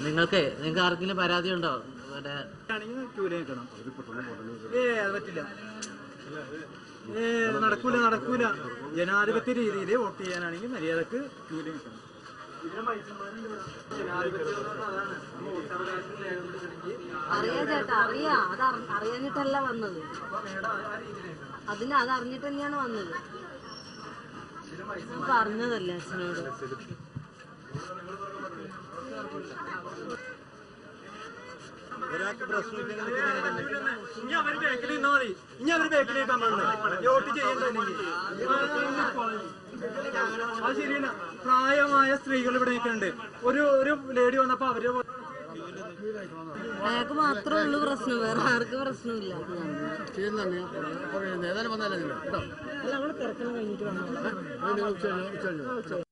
നിങ്ങൾക്ക് ആർക്കെങ്കിലും പരാതി ഉണ്ടോ? നടക്കൂല. ജനാധിപത്യ രീതിയിൽ വോട്ട് ചെയ്യാനാണെങ്കിൽ മര്യാദക്ക് ക്യൂ നിൽക്കണം. അറിയാഞ്ഞിട്ടല്ല വന്നത്, അതറിഞ്ഞിട്ട് തന്നെയാണ് വന്നത്. പറഞ്ഞതല്ലേ അച്ഛനോട്. ഒരാൾക്ക് പ്രശ്നമില്ലെങ്കിൽ ഇനി അവര് ബേക്കിൽ നിന്നാ മതി. ഇനി അവര് ബേക്കിലേക്ക് വോട്ട് ചെയ്യണ്ടെങ്കിൽ അത് ശരിയല്ല. പ്രായമായ സ്ത്രീകൾ ഇവിടെ നിൽക്കുന്നുണ്ട്. ഒരു ലേഡി വന്നപ്പോ അവര് അയാൾക്ക് മാത്രമേ ഉള്ളൂ പ്രശ്നം, വേറെ ആർക്കും പ്രശ്നമില്ല. നേതാവ് വന്നാലേ ഞങ്ങൾ തിരക്കണം കഴിഞ്ഞിട്ട് വന്നു.